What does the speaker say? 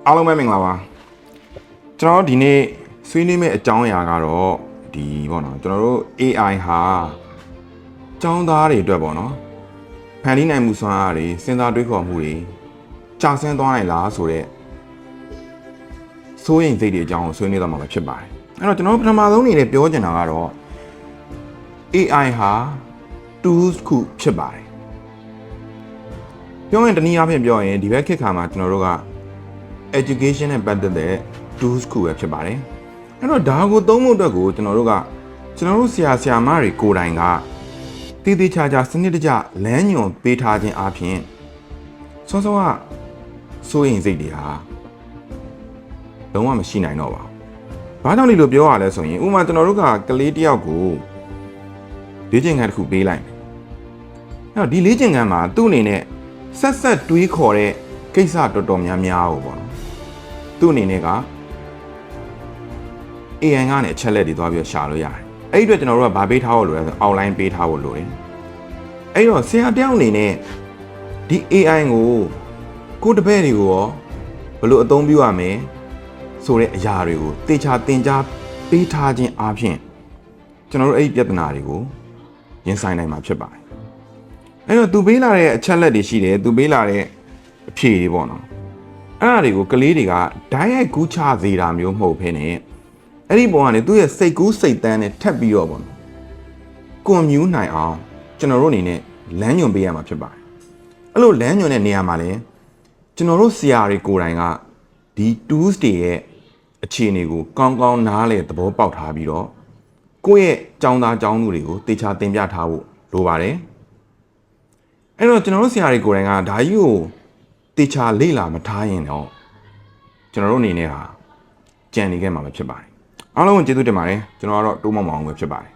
အားလုံးပဲမင်္ဂလာပါကျွန်တော်ဒီနေ့ဆွေးနွေးမယ့်အကြောင်းအရာကတော့ဒီပေါ့နော်ကျွန်တော်တို့ AI ဟာကျောင်းသားတွေအတွက်ပေါ့နော်ဖန်တီးနိုင်မှုစွမ်းအားတွေစဉ်းစားတွေးခေါ်မှုတွေကြာဆင်းသွားနိုင်လားဆိုတော့စိုးရိမ်စိတ်တွေအကြောင်းကိုဆွေးနွေးသွားမှာဖြစ်ပါတယ်အဲ့တော့ကျွန်တော်ပထမဆုံးအနေနဲ့ပြောချင်တာကတော့ AI ဟာ tools ခုဖြစ်ပါတယ်ပြောရင်တနည်းအားဖြင့်ပြောရင်ဒီဘက်ခေတ်ခါမှာကျွန်တော်တို့က education နဲ့ပတ်သက်တဲ့ tools ခုပဲဖြစ်ပါတယ်အဲ့တော့ဒါကိုသုံးဖို့အတွက်ကိုကျွန်တော်တို့ဆရာမတွေကိုယ်တိုင်ကတည်တည်ချာချာစနစ်တကျလမ်းညွှန်ပေးထားခြင်းအပြင်စောစောကစိုးရိမ်စိတ်တွေဟာလုံးဝမရှိနိုင်တော့ပါဘူး။ဘာကြောင့်ဒီလိုပြောရလဲဆိုရင်ဥပမာကျွန်တော်တို့ကကလေးတစ်ယောက်ကိုလေ့ကျင့်ခန်းတစ်ခုပေးလိုက်မယ်။အဲ့တော့ဒီလေ့ကျင့်ခန်းမှာသူ့အနေနဲ့ဆက်တွေးခေါ်တဲ့ကိစ္စတော်တော်များများကိုပေါ့နော်။သူ့အနေနဲ့က AI ကနေအချက်လက်တွေသွားပြီးရှာလို့ရတယ်။အဲ့ဒီအတွက်ကျွန်တော်တို့ကဗာပေးထားဖို့လိုတယ်ဆို outline ပေးထားဖို့လိုတယ်။အဲ့တော့ဆရာတယောက်အနေနဲ့ဒီ AI ကိုတပည့်တွေကိုရောဘယ်လိုအသုံးပြုရမလဲဆိုတဲ့အရာတွေကိုတေချာသင်ကြားပေးထားခြင်းအပြင်ကျွန်တော်တို့အဲ့ဒီပြဿနာတွေကိုရင်ဆိုင်နိုင်မှာဖြစ်ပါတယ်။အဲ့တော့သူပေးလာတဲ့အချက်လက်တွေရှိတယ်သူပေးလာတဲ့အဖြေတွေပေါ့နော်။အဲ့ဒါတွေကိုကလေးတွေကဓာတ်ရိုက်ကူးချစေတာမျိုးမဟုတ်ဘဲနဲ့အဲ့ဒီပုံကနေသူ့ရဲ့စိတ်ကူးစိတ်တန်းနဲ့ထပ်ပြီးတော့ပေါ့နော်။ကွန်မြူးနိုင်အောင်ကျွန်တော်တို့အနေနဲ့လမ်းညွှန်ပေးရမှာဖြစ်ပါတယ်။အဲ့လိုလမ်းညွှန်တဲ့နေရာမှာလည်းကျွန်တော်တို့ဆရာတွေကိုယ်တိုင်ကဒီ tools တွေရဲ့အခြေအနေကိုကောင်းကောင်းနားလည်သဘောပေါက်ထားပြီးတော့ကိုယ့်ရဲ့ကျောင်းသားကျောင်းသူတွေကိုတေချာသင်ပြထားဖို့လိုပါတယ်။အဲ့တော့ကျွန်တော်တို့ဆရာတွေကိုယ်တိုင်ကဒါကြီးကိုတေချာလေ့လာမထားရင်တော့ကျွန်တော်တို့အနေနဲ့ဟာကြံနေခဲ့မှာပဲဖြစ်ပါတယ်။အားလုံးကိုကျေးဇူးတင်ပါတယ်။ကျွန်တော်ကတော့တိုးမောင်မောင်ပဲဖြစ်ပါတယ်